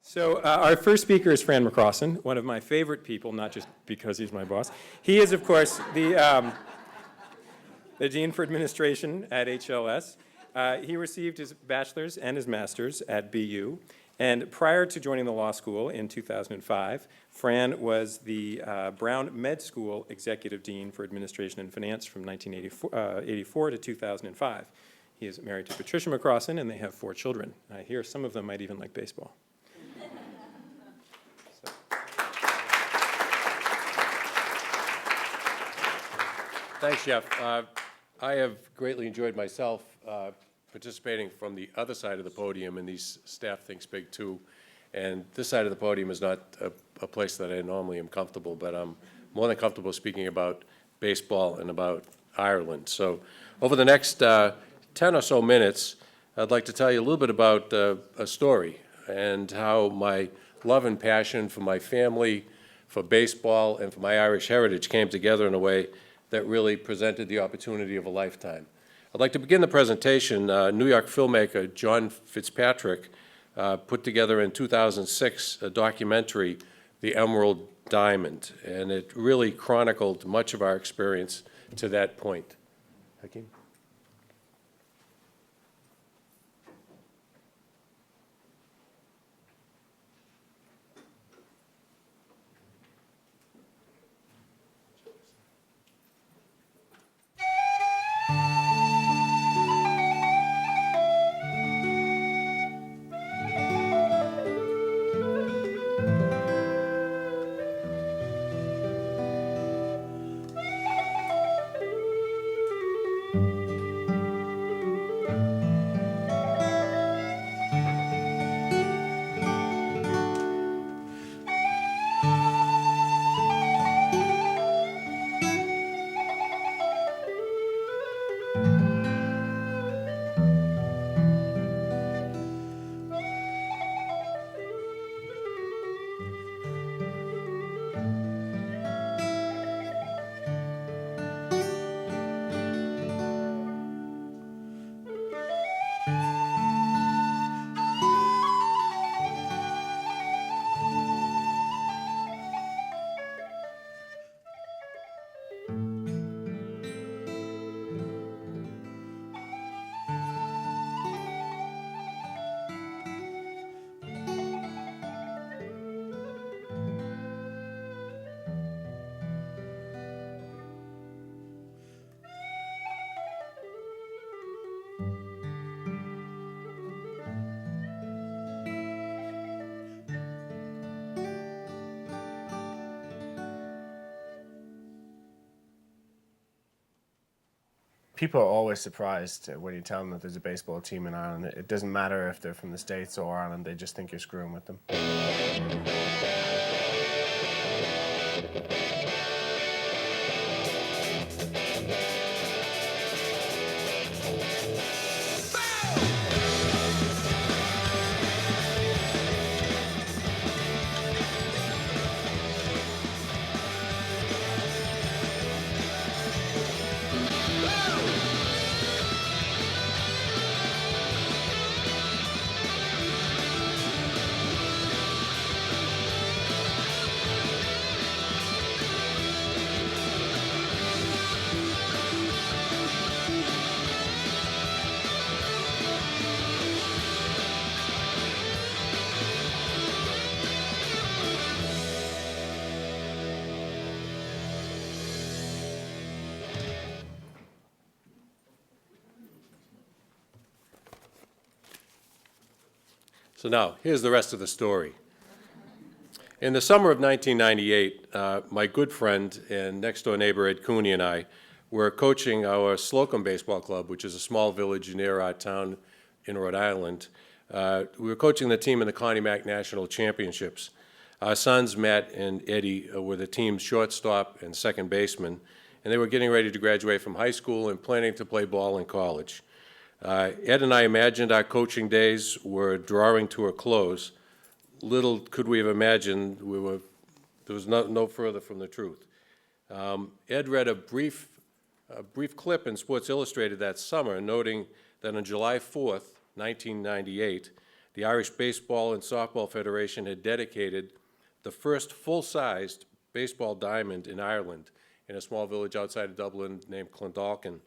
So our first speaker is Fran McCrossan, one of my favorite people, not just because he's my boss. He is, of course, the Dean for Administration at HLS. He received his bachelor's and his master's at BU. And prior to joining the law school in 2005, Fran was the Brown Med School Executive Dean for Administration and Finance from 1984 to 2005. He is married to Patricia McCrossan, and they have 4 children. I hear some of them might even like baseball. Thanks, Jeff. I have greatly enjoyed myself participating from the other side of the podium in these Staff Thinks Big too. And this side of the podium is not a place that I normally am comfortable, but I'm more than comfortable speaking about baseball and about Ireland. So over the next 10 or so minutes, I'd like to tell you a little bit about a story and how my love and passion for my family, for baseball, and for my Irish heritage came together in a way that really presented the opportunity of a lifetime. I'd like to begin the presentation. New York filmmaker John Fitzpatrick put together in 2006 a documentary, The Emerald Diamond, and it really chronicled much of our experience to that point. Hakeem? People are always surprised when you tell them that there's a baseball team in Ireland. It doesn't matter if they're from the States or Ireland, they just think you're screwing with them. So now, here's the rest of the story. In the summer of 1998, my good friend and next-door neighbor Ed Cooney and I were coaching our Slocum Baseball Club, which is a small village near our town in Rhode Island. We were coaching the team in the Connie Mack National Championships. Our sons, Matt and Eddie, were the team's shortstop and second baseman, and they were getting ready to graduate from high school and planning to play ball in college. Ed and I imagined our coaching days were drawing to a close. Little could we have imagined there was no further from the truth. Ed read a brief clip in Sports Illustrated that summer, noting that on July 4th, 1998, the Irish Baseball and Softball Federation had dedicated the first full-sized baseball diamond in Ireland in a small village outside of Dublin named Clondalkin.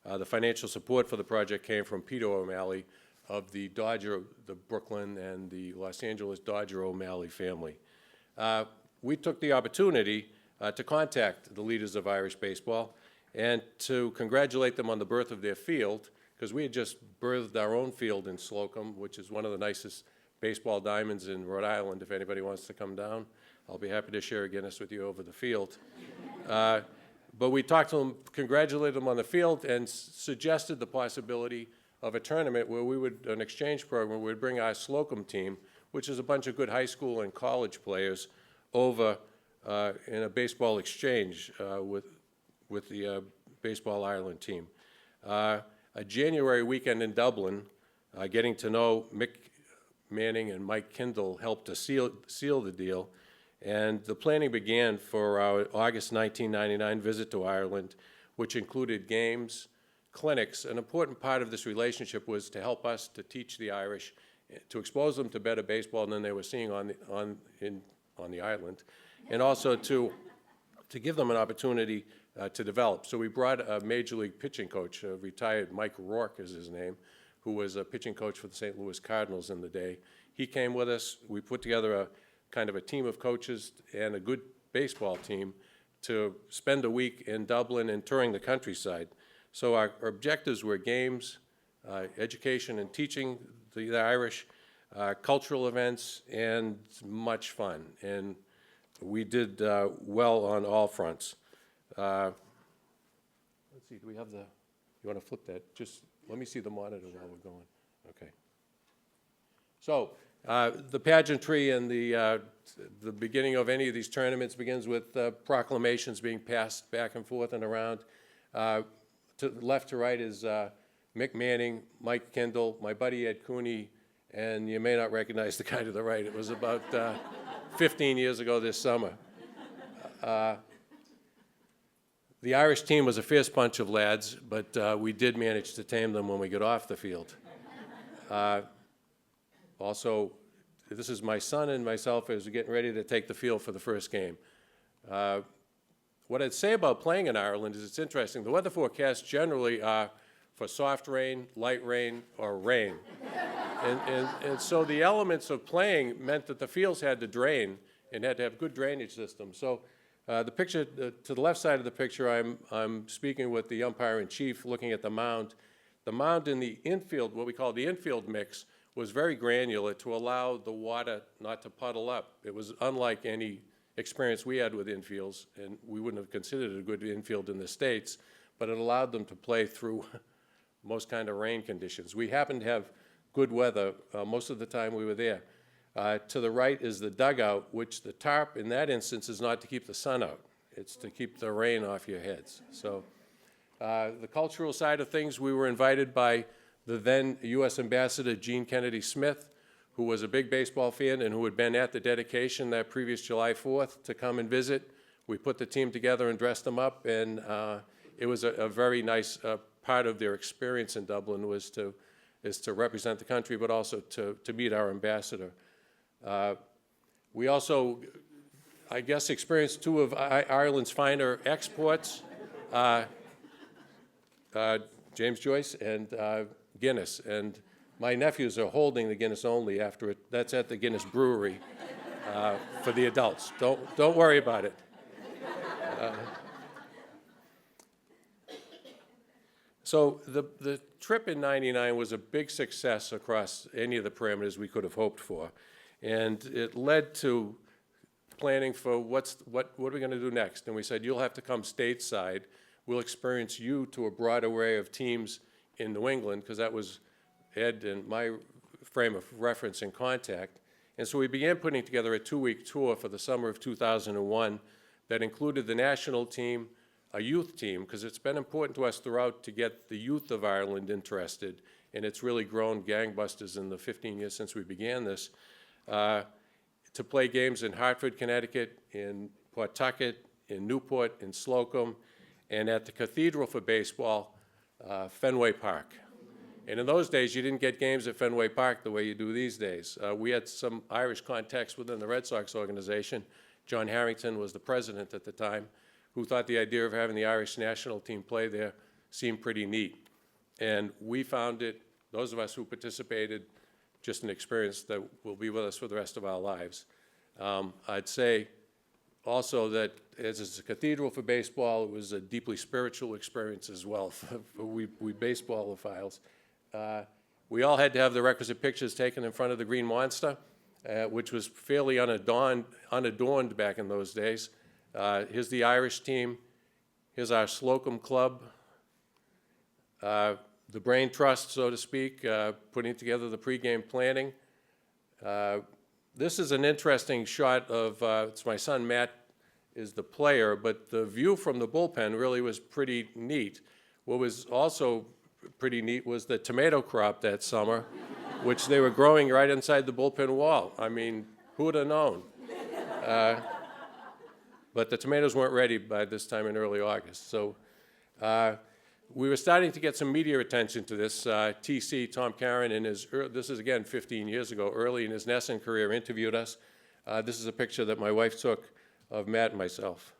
The financial support for the project came from Peter O'Malley of the Brooklyn and the Los Angeles Dodger O'Malley family. We took the opportunity to contact the leaders of Irish baseball and to congratulate them on the birth of their field, because we had just birthed our own field in Slocum, which is one of the nicest baseball diamonds in Rhode Island. If anybody wants to come down, I'll be happy to share a Guinness with you over the field. But we talked to them, congratulated them on the field, and suggested the possibility of a tournament where we would, an exchange program, where we'd bring our Slocum team, which is a bunch of good high school and college players, over in a baseball exchange with the Baseball Ireland team. A January weekend in Dublin, getting to know Mick Manning and Mike Kindle helped to seal the deal. And the planning began for our August 1999 visit to Ireland, which included games, clinics. An important part of this relationship was to help us to teach the Irish, to expose them to better baseball than they were seeing on the island, and also to give them an opportunity to develop. So we brought a major league pitching coach, retired Mike Rourke is his name, who was a pitching coach for the St. Louis Cardinals in the day. He came with us. We put together a kind of a team of coaches and a good baseball team to spend a week in Dublin and touring the countryside. So our objectives were games, education and teaching the Irish, cultural events, and much fun. And we did well on all fronts. Let's see, do we have the, you want to flip that? Just let me see the monitor while we're going. Okay. So the pageantry and the beginning of any of these tournaments begins with proclamations being passed back and forth and around. To left to right is Mick Manning, Mike Kindle, my buddy Ed Cooney, and you may not recognize the guy to the right. It was about 15 years ago this summer. The Irish team was a fierce bunch of lads, but we did manage to tame them when we got off the field. Also, this is my son and myself as we're getting ready to take the field for the first game. What I'd say about playing in Ireland is it's interesting. The weather forecasts generally are for soft rain, light rain, or rain. And so the elements of playing meant that the fields had to drain and had to have good drainage systems. So the picture, to the left side of the picture, I'm speaking with the umpire-in-chief looking at the mound. The mound in the infield, what we call the infield mix, was very granular to allow the water not to puddle up. It was unlike any experience we had with infields, and we wouldn't have considered it a good infield in the States, but it allowed them to play through most kind of rain conditions. We happened to have good weather most of the time we were there. To the right is the dugout, which the tarp in that instance is not to keep the sun out. It's to keep the rain off your heads. So the cultural side of things, we were invited by the then U.S. Ambassador Gene Kennedy Smith, who was a big baseball fan and who had been at the dedication that previous July 4th to come and visit. We put the team together and dressed them up, and it was a very nice part of their experience in Dublin is to represent the country, but also to meet our ambassador. We also, I guess, experienced two of Ireland's finer exports, James Joyce and Guinness. And my nephews are holding the Guinness only after it. That's at the Guinness Brewery for the adults. Don't worry about it. So the trip in '99 was a big success across any of the parameters we could have hoped for. And it led to planning for what are we going to do next? And we said, you'll have to come stateside. We'll experience you to a broad array of teams in New England, because that was Ed and my frame of reference and contact. And so we began putting together a 2-week tour for the summer of 2001 that included the national team, a youth team, because it's been important to us throughout to get the youth of Ireland interested, and it's really grown gangbusters in the 15 years since we began this, to play games in Hartford, Connecticut, in Pawtucket, in Newport, in Slocum, and at the Cathedral for baseball, Fenway Park. And in those days, you didn't get games at Fenway Park the way you do these days. We had some Irish contacts within the Red Sox organization. John Harrington was the president at the time, who thought the idea of having the Irish national team play there seemed pretty neat. And we found it, those of us who participated, just an experience that will be with us for the rest of our lives. I'd say also that as it's a cathedral for baseball, it was a deeply spiritual experience as well for we baseballophiles. We all had to have the requisite pictures taken in front of the Green Monster, which was fairly unadorned back in those days. Here's the Irish team. Here's our Slocum Club. The Brain Trust, so to speak, putting together the pregame planning. This is an interesting shot of, it's my son Matt is the player, but the view from the bullpen really was pretty neat. What was also pretty neat was the tomato crop that summer, which they were growing right inside the bullpen wall. I mean, who would have known? But the tomatoes weren't ready by this time in early August. So we were starting to get some media attention to this. TC, Tom Caron, this is again 15 years ago, early in his NESN career, interviewed us. This is a picture that my wife took of Matt and myself.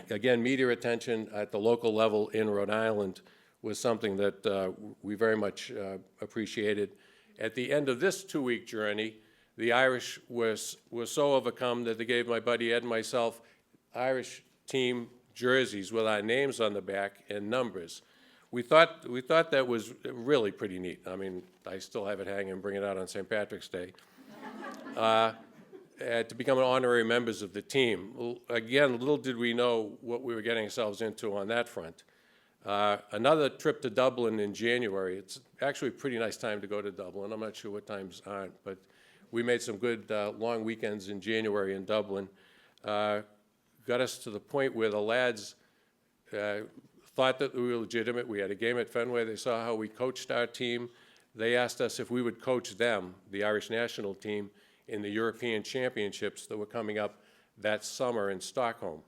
Again, media attention at the local level in Rhode Island was something that we very much appreciated. At the end of this two-week journey, the Irish were so overcome that they gave my buddy Ed and myself Irish team jerseys with our names on the back and numbers. We thought that was really pretty neat. I mean, I still have it hanging and bring it out on St. Patrick's Day. To become honorary members of the team. Again, little did we know what we were getting ourselves into on that front. Another trip to Dublin in January. It's actually a pretty nice time to go to Dublin. I'm not sure what times aren't, but we made some good long weekends in January in Dublin. Got us to the point where the lads thought that we were legitimate. We had a game at Fenway. They saw how we coached our team. They asked us if we would coach them, the Irish national team, in the European Championships that were coming up that summer in Stockholm.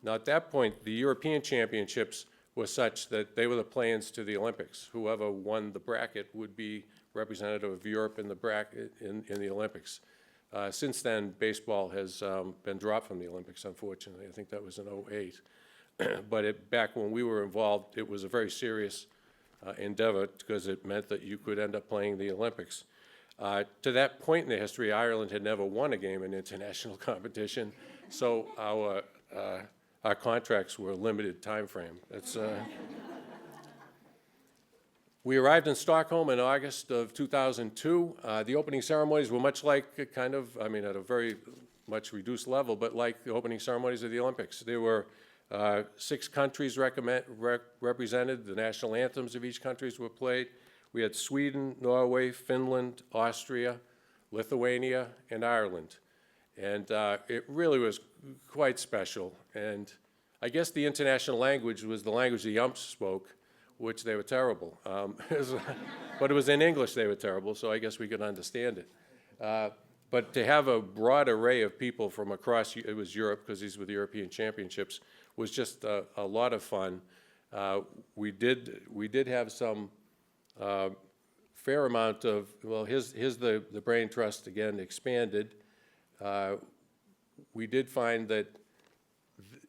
Now, at that point, the European Championships were such that they were the play-ins to the Olympics. Whoever won the bracket would be representative of Europe in the bracket in the Olympics. Since then, baseball has been dropped from the Olympics, unfortunately. I think that was in '08. But back when we were involved, it was a very serious endeavor because it meant that you could end up playing the Olympics. To that point in the history, Ireland had never won a game in international competition, so our contracts were a limited time frame. We arrived in Stockholm in August of 2002. The opening ceremonies were much like at a very much reduced level, but like the opening ceremonies of the Olympics. There were 6 countries represented. The national anthems of each country were played. We had Sweden, Norway, Finland, Austria, Lithuania, and Ireland. And it really was quite special. And I guess the international language was the language the umps spoke, which they were terrible. But it was in English they were terrible, so I guess we could understand it. But to have a broad array of people from across, it was Europe, because these were the European Championships, was just a lot of fun. We did have some fair amount of, well, here's the Brain Trust again expanded. We did find that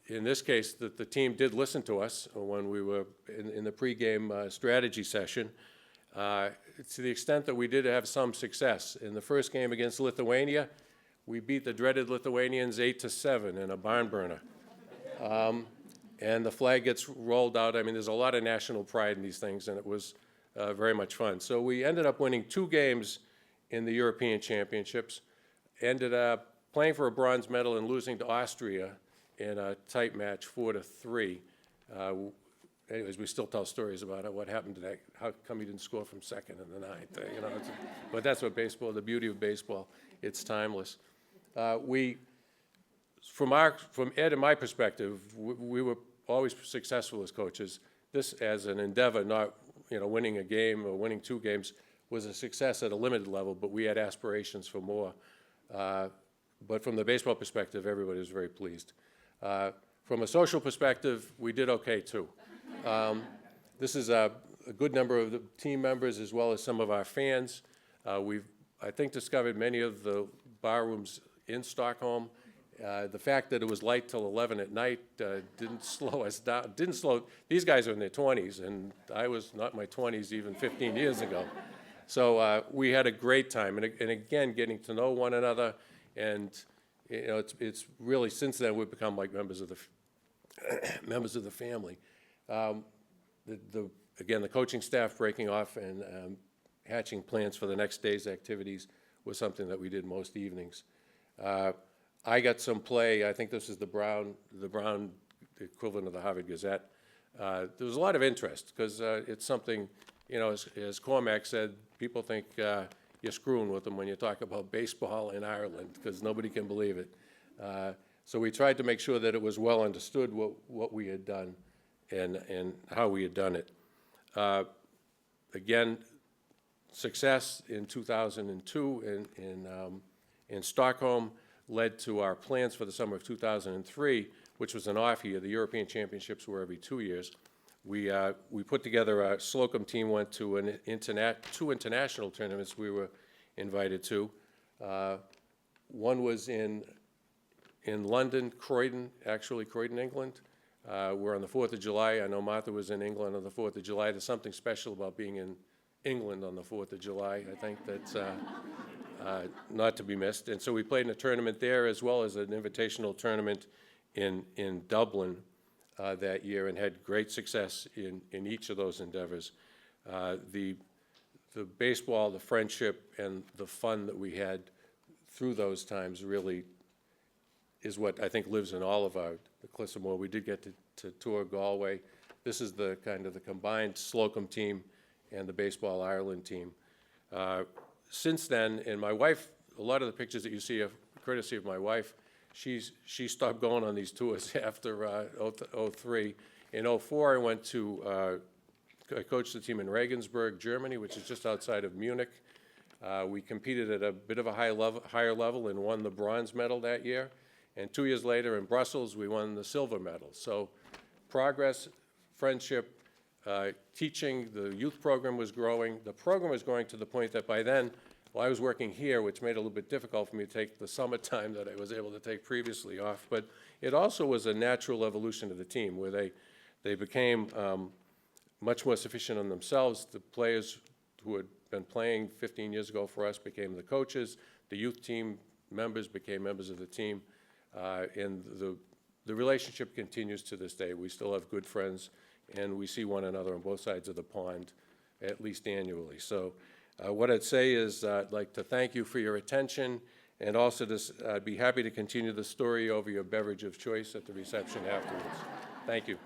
in this case that the team did listen to us when we were in the pregame strategy session, to the extent that we did have some success. In the first game against Lithuania, we beat the dreaded Lithuanians 8-7 in a barn burner. And the flag gets rolled out. I mean, there's a lot of national pride in these things, and it was very much fun. So we ended up winning 2 games in the European Championships, ended up playing for a bronze medal and losing to Austria in a tight match, 4-3. Anyways, we still tell stories about it, what happened to that, how come he didn't score from second in the ninth, but that's what baseball, the beauty of baseball, it's timeless. From Ed and my perspective, we were always successful as coaches. This, as an endeavor, not winning a game or winning 2 games, was a success at a limited level, but we had aspirations for more. But from the baseball perspective, everybody was very pleased. From a social perspective, we did okay too. This is a good number of the team members as well as some of our fans. We've, I think, discovered many of the bar rooms in Stockholm. The fact that it was light till 11 at night didn't slow us down. These guys are in their 20s, and I was not in my 20s even 15 years ago. So we had a great time, and again, getting to know one another, and you know, it's really, since then, we've become like members of the family. Again, the coaching staff breaking off and hatching plans for the next day's activities was something that we did most evenings. I got some play. I think this is the Brown equivalent of the Harvard Gazette. There was a lot of interest because it's something, you know, as Cormac said, people think you're screwing with them when you talk about baseball in Ireland because nobody can believe it. So we tried to make sure that it was well understood what we had done and how we had done it. Again, success in 2002 in Stockholm led to our plans for the summer of 2003, which was an off year. The European Championships were every 2 years. We put together a Slocum team, went to two international tournaments we were invited to. One was in London, Croydon, England. We're on the 4th of July. I know Martha was in England on the 4th of July. There's something special about being in England on the 4th of July. I think that's not to be missed. And so we played in a tournament there as well as an invitational tournament in Dublin that year and had great success in each of those endeavors. The baseball, the friendship, and the fun that we had through those times really is what I think lives in all of the Clissamore. We did get to tour Galway. This is the kind of the combined Slocum team and the Baseball Ireland team. Since then, and my wife, a lot of the pictures that you see are courtesy of my wife. She stopped going on these tours after 03. In 04, I went to, I coached the team in Regensburg, Germany, which is just outside of Munich. We competed at a bit of a higher level and won the bronze medal that year. And 2 years later in Brussels, we won the silver medal. So progress, friendship, teaching, the youth program was growing. The program was growing to the point that by then, well, I was working here, which made it a little bit difficult for me to take the summertime that I was able to take previously off. But it also was a natural evolution of the team where they became much more sufficient on themselves. The players who had been playing 15 years ago for us became the coaches. The youth team members became members of the team. And the relationship continues to this day. We still have good friends, and we see one another on both sides of the pond at least annually. So what I'd say is I'd like to thank you for your attention, and also I'd be happy to continue the story over your beverage of choice at the reception afterwards. Thank you.